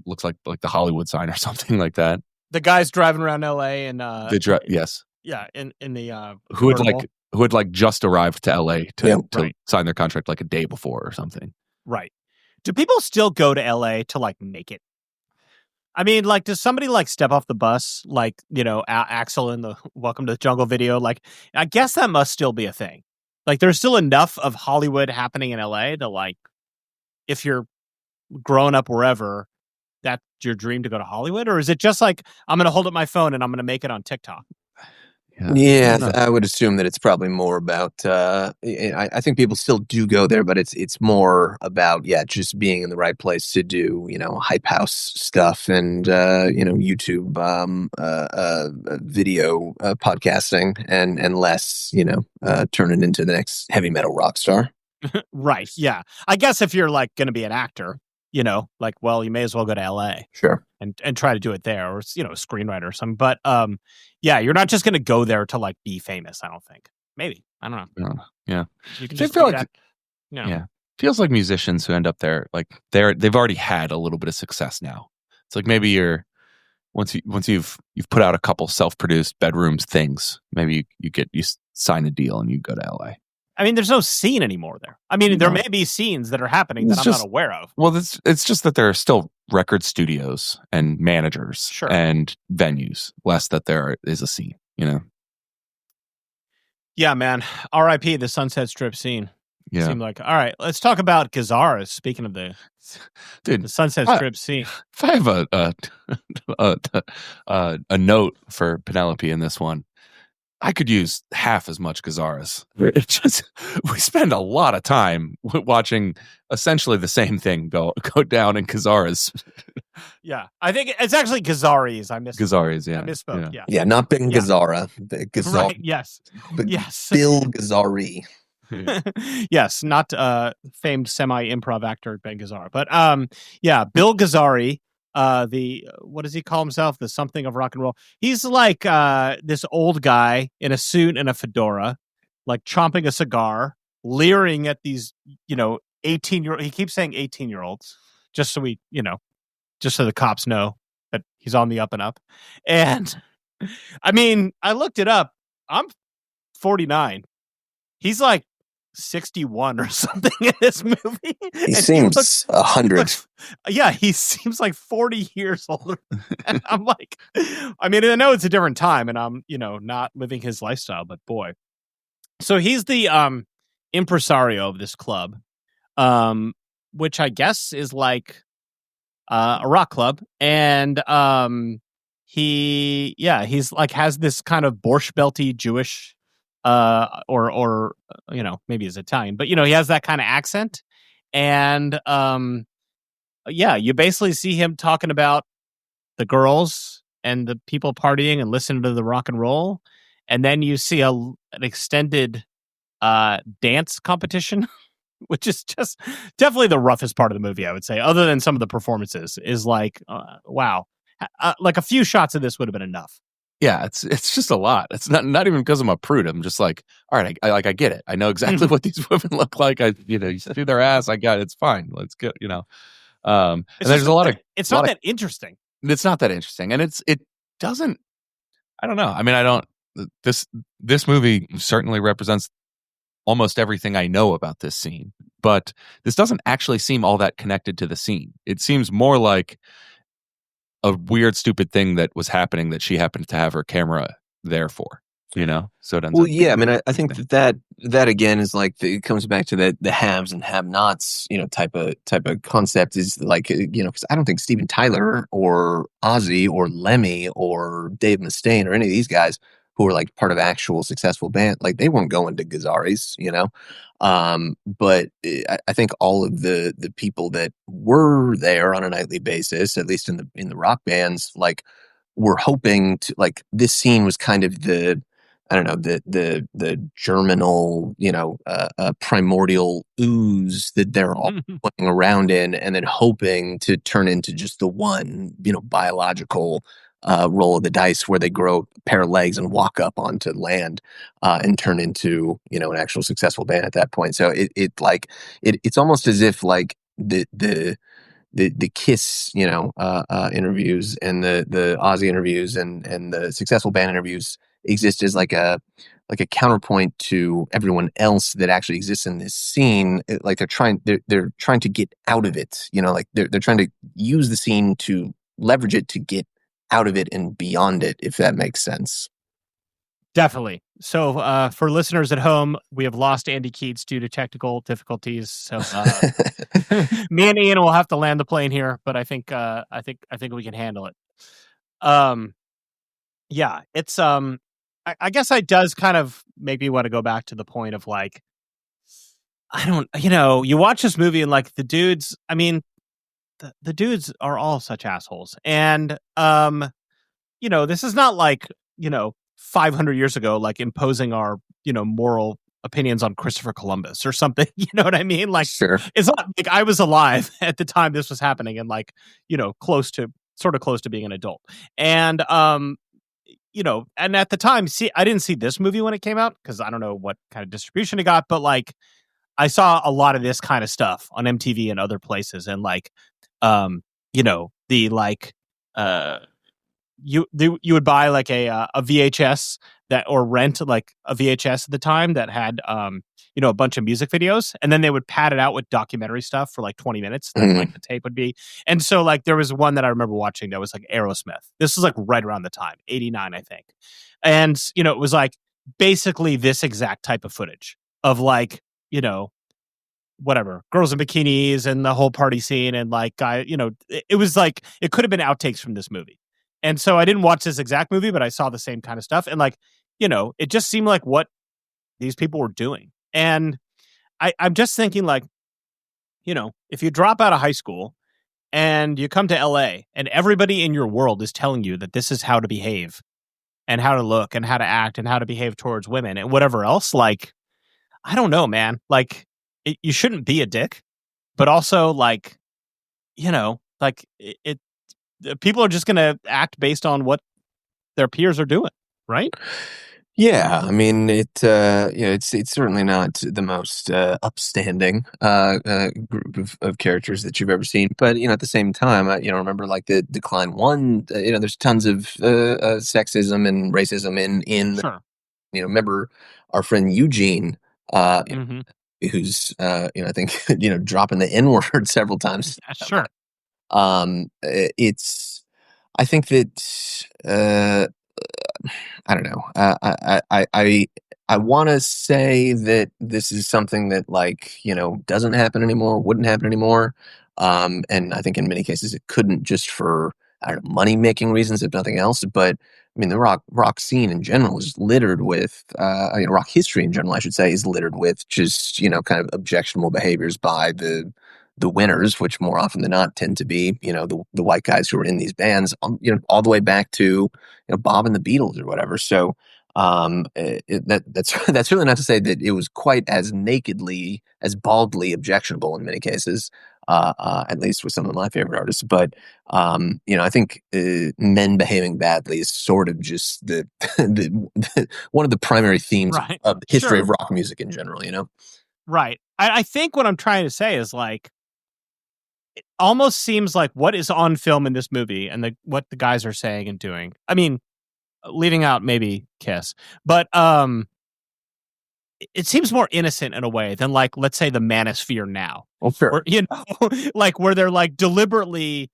looks like the Hollywood sign or something like that. The guys driving around LA and yes. Yeah, in the who convertible. had like just arrived to LA to Yeah. Right. sign their contract like a day before or something. Right. Do people still go to LA to like make it? I mean, like, does somebody like step off the bus, like, you know, Axel in the Welcome to the Jungle video? Like, I guess that must still be a thing. Like, there's still enough of Hollywood happening in LA to, like, if you're growing up wherever, that's your dream to go to Hollywood? Or is it just like, I'm going to hold up my phone and I'm going to make it on TikTok? Yeah, I would assume that it's probably more about. I think people still do go there, but it's more about just being in the right place to do hype house stuff and YouTube video podcasting and less turn it into the next heavy metal rock star. Right. Yeah. I guess if you're like going to be an actor, like, well, you may as well go to LA. Sure. And try to do it there, or a screenwriter or something. But yeah, you're not just going to go there to like be famous. I don't think. Maybe, I don't know. Yeah, you can I just feel do like that, yeah, feels like musicians who end up there, like they've already had a little bit of success now. It's like maybe you're once you've put out a couple self-produced bedrooms things, maybe you sign a deal and you go to LA. I mean, there's no scene anymore there. I mean, there may be scenes that are happening that I'm not aware of. Well, it's just that there are still record studios and managers and venues, less that there is a scene, Yeah, man. R.I.P. the Sunset Strip scene. Yeah. Seemed like, all right, let's talk about Gazzara. Speaking of the Sunset Strip scene. If I have a note for Penelope in this one, I could use half as much Gazzara's. We spend a lot of time watching essentially the same thing go down in Gazzara's. Yeah, I think it's actually Gazzari's. I missed Gazzari's. Yeah, I misspoke. Yeah, yeah, not Ben Gazzara. Right. Yes. Yes. Bill Gazzari. Yes, not famed semi-improv actor Ben Gazzara, but yeah, Bill Gazzari. What does he call himself? The something of rock and roll. He's like this old guy in a suit and a fedora, like chomping a cigar, leering at these 18-year-old. He keeps saying 18-year-olds, just so just so the cops know that he's on the up and up. And I mean, I looked it up. I'm 49. He's like 61 or something in this movie. He seems 100. Yeah, he seems like 40 years older. And I'm like, I mean, I know it's a different time and I'm, not living his lifestyle, but boy. So he's the impresario of this club, which I guess is like a rock club. And he's like has this kind of Borscht Belty Jewish or maybe he's Italian, but he has that kind of accent. And you basically see him talking about the girls and the people partying and listening to the rock and roll, and then you see an extended dance competition, which is just definitely the roughest part of the movie, I would say, other than some of the performances. Is like wow, like a few shots of this would have been enough. Yeah, it's just a lot. It's not even because I'm a prude. I'm just like, all right, I get it. I know exactly what these women look like. You see their ass. I got it. It's fine. Let's get and there's a lot of. It's not that interesting. It's not that interesting, and it doesn't. I don't know. I mean, I don't. This movie certainly represents almost everything I know about this scene, but this doesn't actually seem all that connected to the scene. It seems more like a weird, stupid thing that was happening that she happened to have her camera there for, so it ends well, up yeah, I mean, I think that again is like it comes back to the haves and have-nots, type of concept is like, because I don't think Steven Tyler or Ozzy or Lemmy or Dave Mustaine or any of these guys who are like part of actual successful band, like they weren't going to Gazzari's, but I think all of the people that were there on a nightly basis, at least in the rock bands, like were hoping to, like, this scene was kind of the germinal, primordial ooze that they're all playing around in, and then hoping to turn into just the one, biological roll of the dice where they grow a pair of legs and walk up onto land and turn into, an actual successful band at that point. So it's almost as if like the Kiss, interviews and the Ozzy interviews and the successful band interviews exist as like a counterpoint to everyone else that actually exists in this scene. Like they're trying to get out of it, like they're trying to use the scene to leverage it to get out of it and beyond it, if that makes sense. Definitely. So for listeners at home, we have lost Andy Keatts due to technical difficulties. So me and Ian will have to land the plane here, but I think we can handle it. Yeah, it's I guess it does kind of make me want to go back to the point of like, I don't, you watch this movie and like the dudes, I mean, the dudes are all such assholes. And, this is not like, 500 years ago, like imposing our, moral opinions on Christopher Columbus or something. You know what I mean? Like, sure. It's not like I was alive at the time this was happening and like, close to being an adult. And, and at the time, I didn't see this movie when it came out because I don't know what kind of distribution it got, but like I saw a lot of this kind of stuff on MTV and other places. And like, the like, you would buy like a VHS or rent like a VHS at the time that had, a bunch of music videos, and then they would pad it out with documentary stuff for like 20 minutes. That's like the tape would be. And so like there was one that I remember watching that was like Aerosmith. This was like right around the time, 89, I think. And, it was like basically this exact type of footage of like, whatever, girls in bikinis and the whole party scene. And like, it was like, it could have been outtakes from this movie. And so I didn't watch this exact movie, but I saw the same kind of stuff. And like, it just seemed like what these people were doing. And I'm just thinking like, if you drop out of high school and you come to LA and everybody in your world is telling you that this is how to behave and how to look and how to act and how to behave towards women and whatever else, like, I don't know, man. Like, you shouldn't be a dick, but also like, people are just going to act based on what their peers are doing, right? Yeah, I mean, it's certainly not the most upstanding group of characters that you've ever seen, but at the same time, remember like the Decline One, there's tons of sexism and racism in Sure. Remember our friend Eugene, who's I think dropping the N-word several times. Sure. It's I think that I don't know. I want to say that this is something that like doesn't happen anymore, wouldn't happen anymore, and I think in many cases it couldn't, just for money making reasons, if nothing else. But I mean, the rock scene in general is littered with rock history in general, I should say, is littered with just kind of objectionable behaviors by the winners, which more often than not tend to be, the white guys who are in these bands, all the way back to, Bob and the Beatles or whatever. So, that's really not to say that it was quite as nakedly, as baldly objectionable in many cases, at least with some of my favorite artists. But, I think men behaving badly is sort of just the one of the primary themes of the history of rock music in general, Right. I think what I'm trying to say is like, it almost seems like what is on film in this movie and what the guys are saying and doing. I mean, leaving out maybe Kiss, but it seems more innocent in a way than like, let's say, the Manosphere Now. Well, fair. Or, like where they're like deliberately,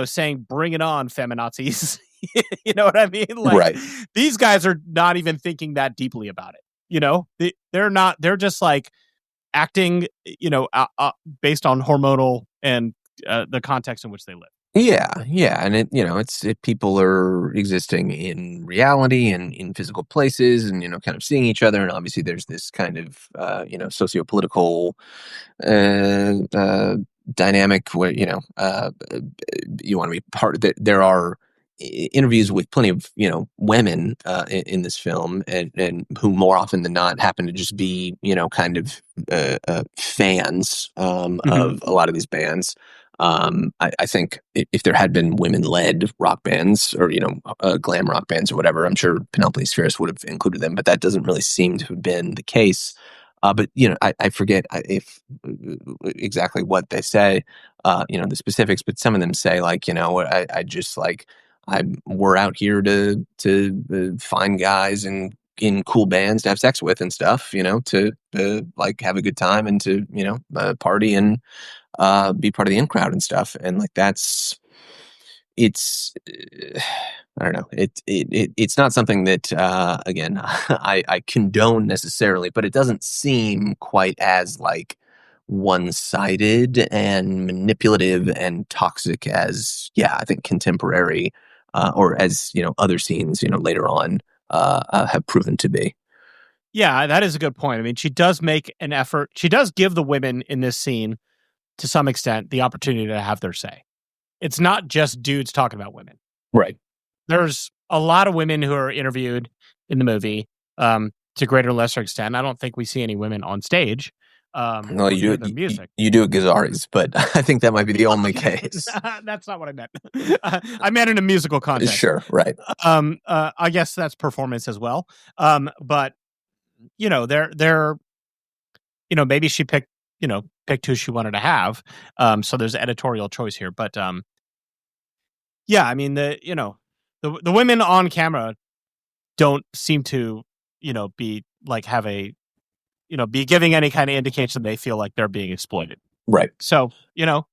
saying, bring it on, feminazis. You know what I mean? Like, right. These guys are not even thinking that deeply about it. They're just like acting, based on hormonal and the context in which they live. Yeah, and people are existing in reality and in physical places, and kind of seeing each other, and obviously there's this kind of socio-political dynamic where you want to be part of it. There are interviews with plenty of women in this film, and who more often than not happen to just be kind of fans of a lot of these bands. I think if there had been women-led rock bands or glam rock bands or whatever, I'm sure Penelope Spheris would have included them, but that doesn't really seem to have been the case. But I forget if exactly what they say, the specifics. But some of them say like, I just like we're out here to find guys and in cool bands to have sex with and stuff, to like have a good time and to party and be part of the in crowd and stuff, and like it's I don't know, it's not something that again I condone necessarily, but it doesn't seem quite as like one-sided and manipulative and toxic as I think contemporary or as other scenes later on have proven to be. Yeah, that is a good point. I mean, she does make an effort. She does give the women in this scene, to some extent, the opportunity to have their say. It's not just dudes talking about women. Right. There's a lot of women who are interviewed in the movie to greater or lesser extent. I don't think we see any women on stage. No, you do it. You do it, Gazaris, but I think that might be the only case. That's not what I meant. I meant in a musical context. Sure, right. I guess that's performance as well. But they're maybe she picked who she wanted to have. So there's editorial choice here, but I mean the women on camera don't seem to be like have a be giving any kind of indication they feel like they're being exploited. Right. So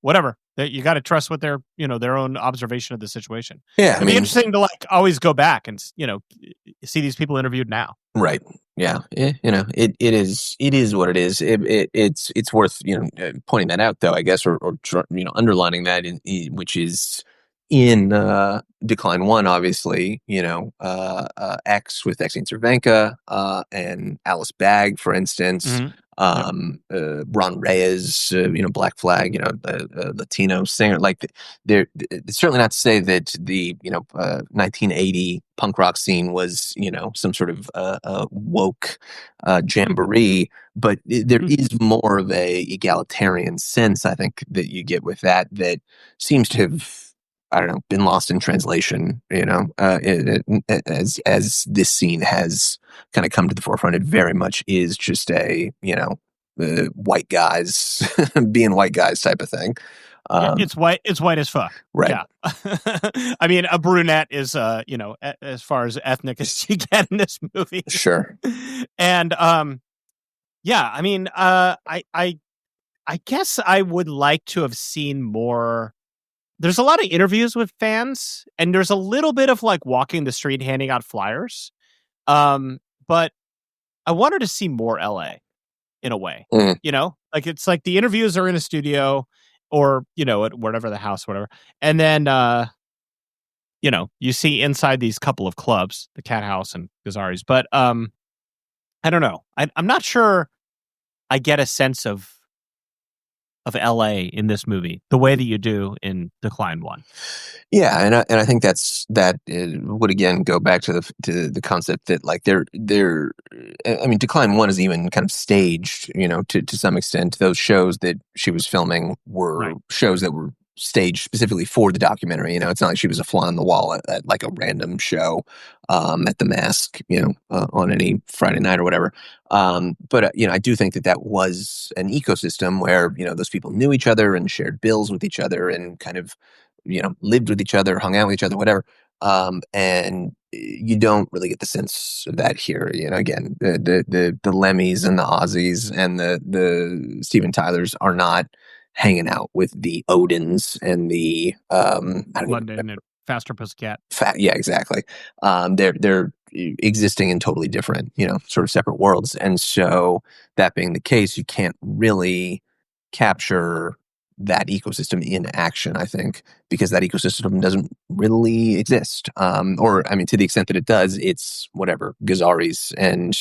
whatever. You got to trust what their their own observation of the situation. Yeah, it'd be interesting to like always go back and see these people interviewed now. Right. Yeah. It is what it is. It's worth pointing that out though, I guess, or underlining that which is in Decline 1, obviously, X with Exene Cervenka and Alice Bagg, for instance. Mm-hmm. Ron Reyes, Black Flag, the Latino singer. Like, it's certainly not to say that the 1980 punk rock scene was some sort of woke jamboree, but there is more of a egalitarian sense, I think, that you get with that seems to have, I don't know, been lost in translation, as this scene has kind of come to the forefront. It very much is just a, white guys being white guys type of thing. It's white as fuck. Right. Yeah. I mean, a brunette is, as far as ethnic as you get in this movie. Sure. And, I mean, I guess I would like to have seen more. There's a lot of interviews with fans, and there's a little bit of like walking the street handing out flyers. But I wanted to see more LA in a way, like it's like the interviews are in a studio or, at whatever the house, whatever. And then, you see inside these couple of clubs, the Cat House and Gazaris. But I don't know. I'm not sure I get a sense of LA in this movie the way that you do in Decline 1. Yeah, and I think that would again go back to the concept that like they're I mean, Decline 1 is even kind of staged, to some extent. Those shows that she was filming were shows that were staged specifically for the documentary. It's not like she was a fly on the wall at like a random show at the Mask, on any Friday night or whatever. But I do think that was an ecosystem where those people knew each other and shared bills with each other and kind of lived with each other, hung out with each other, whatever. And you don't really get the sense of that here. Again, the Lemmys and the Ozzies and the Steven Tylers are not hanging out with the Odins and the London and Faster Pussycat. Yeah, exactly. They're existing in totally different, sort of separate worlds. And so that being the case, you can't really capture that ecosystem in action, I think, because that ecosystem doesn't really exist. Or, I mean, to the extent that it does, it's whatever, Gazaris and,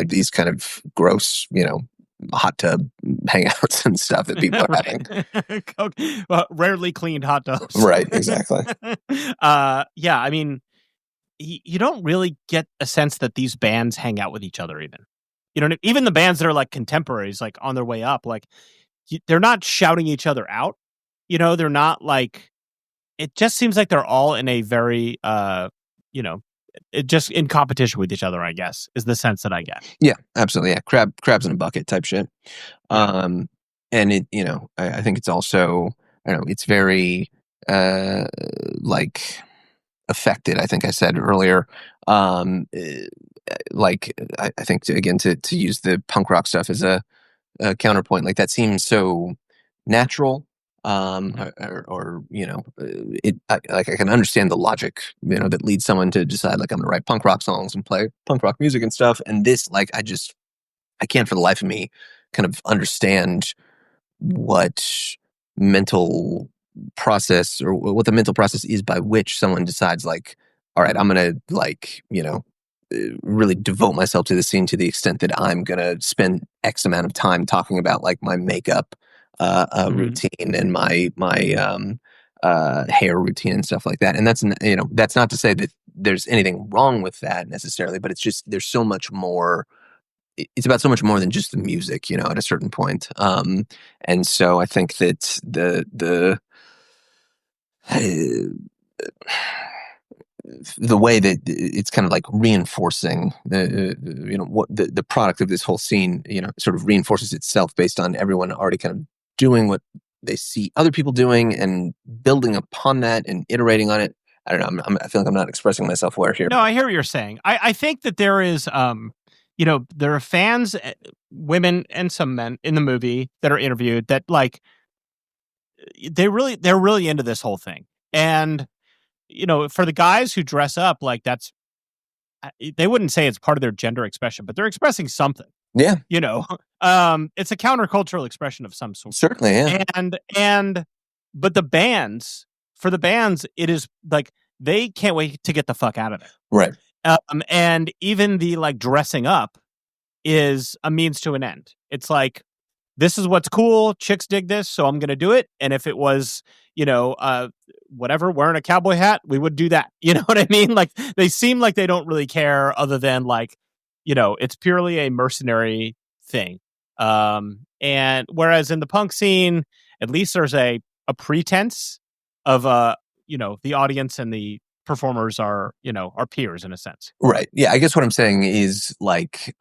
these kind of gross, hot tub hangouts and stuff that people are having. Rarely cleaned hot tubs. Right, exactly. Yeah, I mean, you don't really get a sense that these bands hang out with each other even. Even the bands that are like contemporaries, like on their way up, like they're not shouting each other out. They're not like, it just seems like they're all in a very, it just in competition with each other, I guess, is the sense that I get. Yeah, absolutely. Yeah. Crabs in a bucket type shit. And it, I think it's also, I don't know, it's very, like affected. I think I said earlier. Like I think again to use the punk rock stuff as a counterpoint, like that seems so natural. Or I can understand the logic, that leads someone to decide like I'm gonna write punk rock songs and play punk rock music and stuff. And this, like, I can't for the life of me kind of understand what mental process or what the mental process is by which someone decides like, all right, I'm gonna like, really devote myself to the scene to the extent that I'm gonna spend X amount of time talking about like my makeup routine and my hair routine and stuff like that. And that's not to say that there's anything wrong with that necessarily, but it's just there's so much more. It's about so much more than just the music, at a certain point. And so I think that the way that it's kind of like reinforcing what the product of this whole scene, sort of reinforces itself based on everyone already kind of doing what they see other people doing and building upon that and iterating on it. I don't know. I feel like I'm not expressing myself well here. No, I hear what you're saying. I think that there is, there are fans, women and some men in the movie that are interviewed that like, they're really into this whole thing. And, for the guys who dress up, like they wouldn't say it's part of their gender expression, but they're expressing something. Yeah. It's a countercultural expression of some sort. Certainly, yeah. But for the bands, it is like, they can't wait to get the fuck out of there. Right. And even the like dressing up is a means to an end. It's like, this is what's cool. Chicks dig this, so I'm going to do it. And if it was, whatever, wearing a cowboy hat, we would do that. You know what I mean? Like, they seem like they don't really care other than like, it's purely a mercenary thing. And whereas in the punk scene, at least there's a pretense of, the audience and the performers are peers in a sense. Right. Yeah. I guess what I'm saying is like,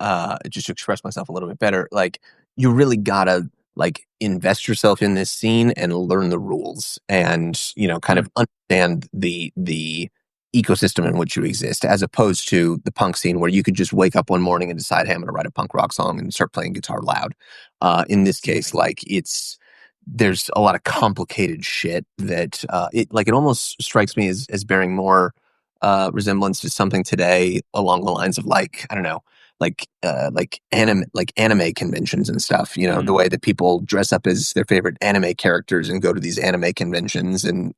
just to express myself a little bit better, like you really gotta like invest yourself in this scene and learn the rules and, kind of understand the ecosystem in which you exist, as opposed to the punk scene where you could just wake up one morning and decide, hey, I'm going to write a punk rock song and start playing guitar loud. In this case, like there's a lot of complicated shit that it almost strikes me as bearing more resemblance to something today along the lines of like, I don't know, like anime conventions and stuff, the way that people dress up as their favorite anime characters and go to these anime conventions and,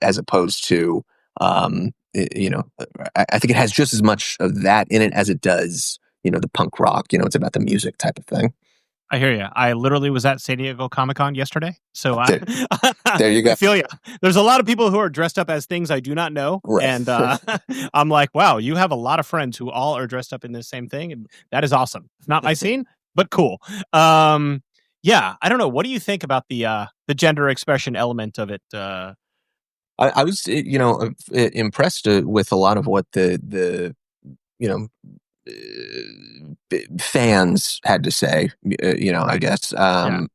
as opposed to, I think it has just as much of that in it as it does, the punk rock, it's about the music type of thing. I hear you. I literally was at San Diego Comic-Con yesterday. So there you go. I feel you. There's a lot of people who are dressed up as things I do not know. Right. And I'm like, wow, you have a lot of friends who all are dressed up in the same thing. And that is awesome. It's not my scene, but cool. Yeah, I don't know. What do you think about the gender expression element of it? I was, impressed with a lot of what the fans had to say, I guess,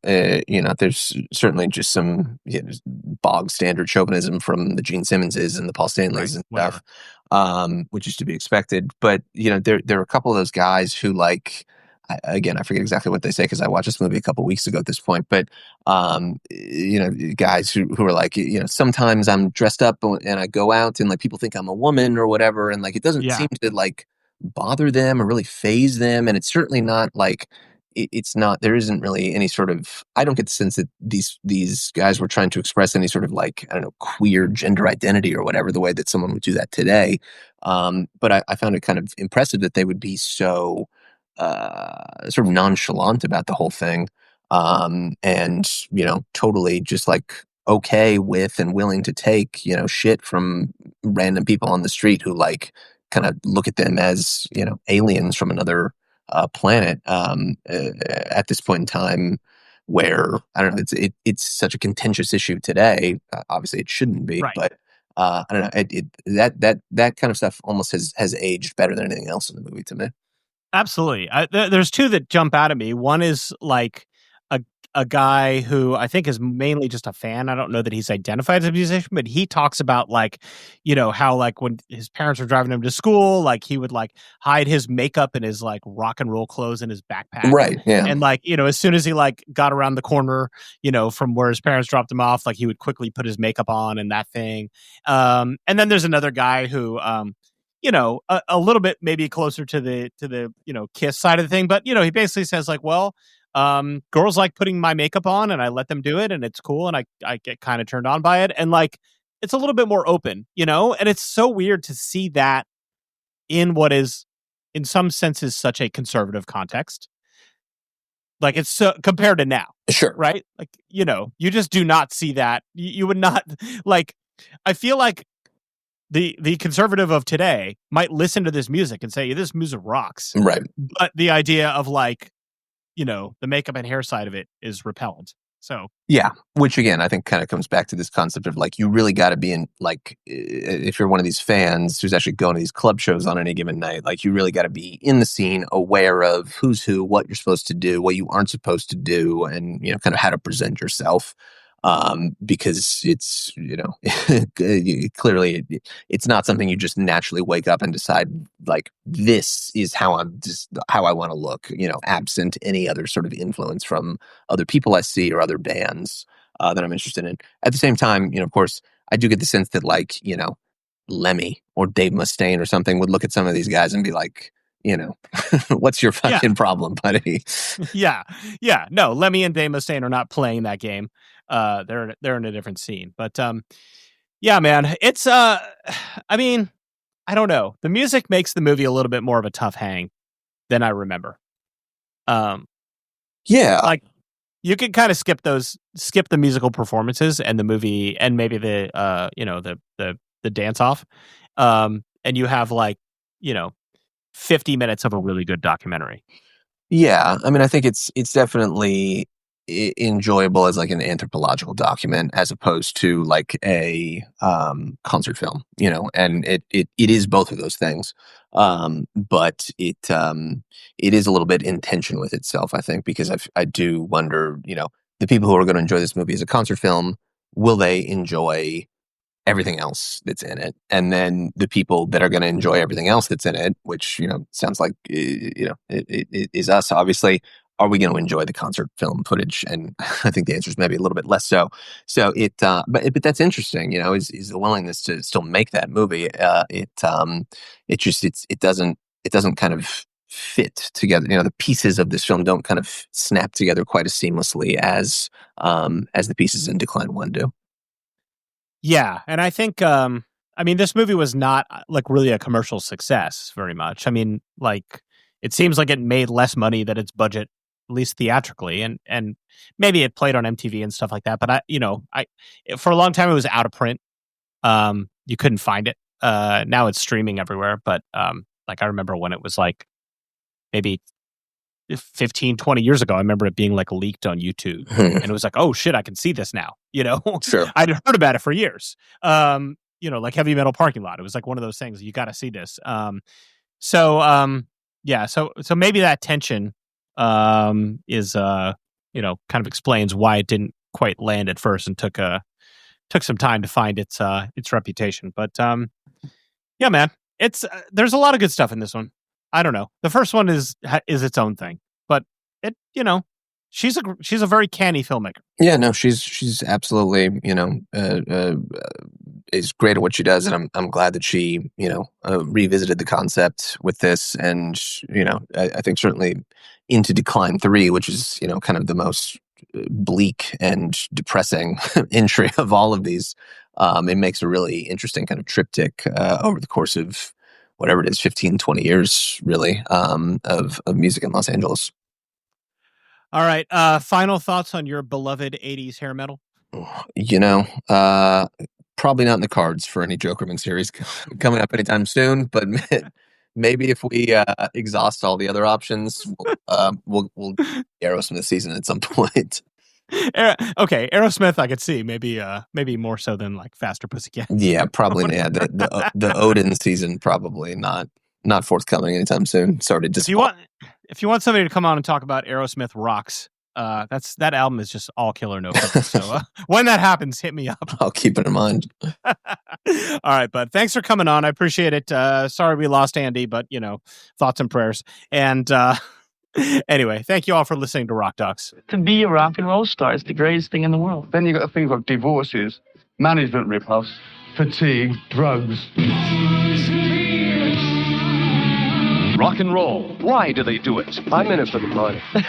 there's certainly just some bog standard chauvinism from the Gene Simmonses and the Paul Stanleys and stuff, which is to be expected. But, there are a couple of those guys who like, again, I forget exactly what they say because I watched this movie a couple weeks ago at this point, but, guys who are like, sometimes I'm dressed up and I go out and like people think I'm a woman or whatever. And like, it doesn't seem to like bother them or really phase them. And it's certainly not like, it's not, there isn't really any sort of, I don't get the sense that these guys were trying to express any sort of like, I don't know, queer gender identity or whatever, the way that someone would do that today. But I found it kind of impressive that they would be so sort of nonchalant about the whole thing. And, totally just like okay with and willing to take, shit from random people on the street who like kind of look at them as, aliens from another planet at this point in time where, I don't know, it's such a contentious issue today. Obviously it shouldn't be, right. But I don't know, that kind of stuff almost has aged better than anything else in the movie to me. Absolutely. There's two that jump out at me. One is like a guy who I think is mainly just a fan. I don't know that he's identified as a musician, but he talks about like, how like when his parents were driving him to school, like he would like hide his makeup and his like rock and roll clothes in his backpack. Right. Yeah. And like, as soon as he like got around the corner, from where his parents dropped him off, like he would quickly put his makeup on and that thing. And then there's another guy who, a little bit maybe closer to the Kiss side of the thing, but he basically says like, well, girls like putting my makeup on and I let them do it and it's cool and I get kind of turned on by it, and like it's a little bit more open, and it's so weird to see that in what is in some senses such a conservative context. Like it's so compared to now. Sure. Right? Like, you just do not see that. You would not like, I feel like the conservative of today might listen to this music and say, this music rocks. Right. But the idea of like, the makeup and hair side of it is repellent. So yeah, which again, I think kind of comes back to this concept of like, you really got to be in like, if you're one of these fans who's actually going to these club shows on any given night, like you really got to be in the scene, aware of who's who, what you're supposed to do, what you aren't supposed to do, and, kind of how to present yourself. Because it's, clearly it's not something you just naturally wake up and decide like, this is how how I want to look, absent any other sort of influence from other people I see or other bands that I'm interested in. At the same time, of course, I do get the sense that like, Lemmy or Dave Mustaine or something would look at some of these guys and be like, what's your fucking problem, buddy? Yeah. No, Lemmy and Dave Mustaine are not playing that game. They're in a different scene. But yeah, man, it's I mean, I don't know. The music makes the movie a little bit more of a tough hang than I remember. Yeah. Like you can kind of skip the musical performances and the movie and maybe the the dance off. And you have like, 50 minutes of a really good documentary. Yeah, I mean, I think it's definitely enjoyable as like an anthropological document as opposed to like a concert film, and it is both of those things, but it is a little bit in tension with itself, I think, because I do wonder, the people who are going to enjoy this movie as a concert film, will they enjoy everything else that's in it? And then the people that are going to enjoy everything else that's in it, which, sounds like, it is us, obviously, are we going to enjoy the concert film footage? And I think the answer is maybe a little bit less so. So but that's interesting, is the willingness to still make that movie. It doesn't kind of fit together. The pieces of this film don't kind of snap together quite as seamlessly as the pieces in Decline 1 do. Yeah, and I think, this movie was not like really a commercial success very much. I mean, like it seems like it made less money than its budget, at least theatrically, and maybe it played on MTV and stuff like that. But I for a long time it was out of print. You couldn't find it. Now it's streaming everywhere. But like I remember when it was like maybe 15, 20 years ago, I remember it being like leaked on YouTube and it was like, oh shit, I can see this now. Sure. I'd heard about it for years. Like Heavy Metal Parking Lot. It was like one of those things, you got to see this. So maybe that tension is kind of explains why it didn't quite land at first and took some time to find its reputation. But yeah, man, it's there's a lot of good stuff in this one. I don't know. The first one is its own thing, but it, she's a very canny filmmaker. Yeah, no, she's absolutely, is great at what she does, and I'm glad that she, revisited the concept with this, and I think certainly into Decline 3, which is kind of the most bleak and depressing entry of all of these. It makes a really interesting kind of triptych over the course of whatever it is, 15, 20 years, really, of music in Los Angeles. All right. Final thoughts on your beloved 80s hair metal? Probably not in the cards for any Jokermen series coming up anytime soon, but maybe if we exhaust all the other options, we'll Aerosmith season at some point. Okay, Aerosmith I could see maybe more so than like Faster Pussycat. Yeah, probably. Yeah, the Odin season probably not not forthcoming anytime soon. Sorry to disappoint. If you want somebody to come on and talk about Aerosmith rocks, that album is just all Killer No Filler. So when that happens, hit me up. I'll keep it in mind. All right, bud. Thanks for coming on. I appreciate it. Sorry we lost Andy, but thoughts and prayers. And anyway, thank you all for listening to Rock Docs. To be a rock and roll star is the greatest thing in the world. Then you got things like divorces, management rip-offs, fatigue, drugs. Rock and roll. Why do they do it? I'm in it for the money. A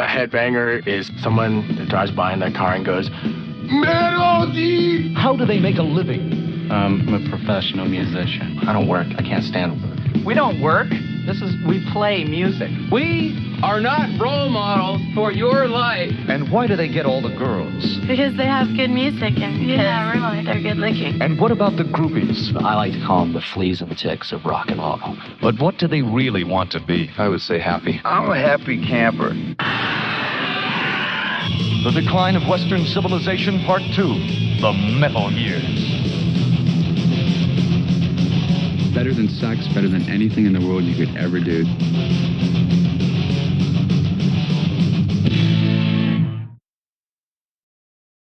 headbanger is someone that drives by in their car and goes, Melody! How do they make a living? I'm a professional musician. I don't work. I can't stand work. We don't work. We play music. We are not role models for your life. And why do they get all the girls? Because they have good music and really, they're good looking. And what about the groupies? I like to call them the fleas and ticks of rock and roll. But what do they really want to be? I would say happy. I'm a happy camper. The Decline of Western Civilization Part 2. The Metal Years. Better than sex, better than anything in the world you could ever do.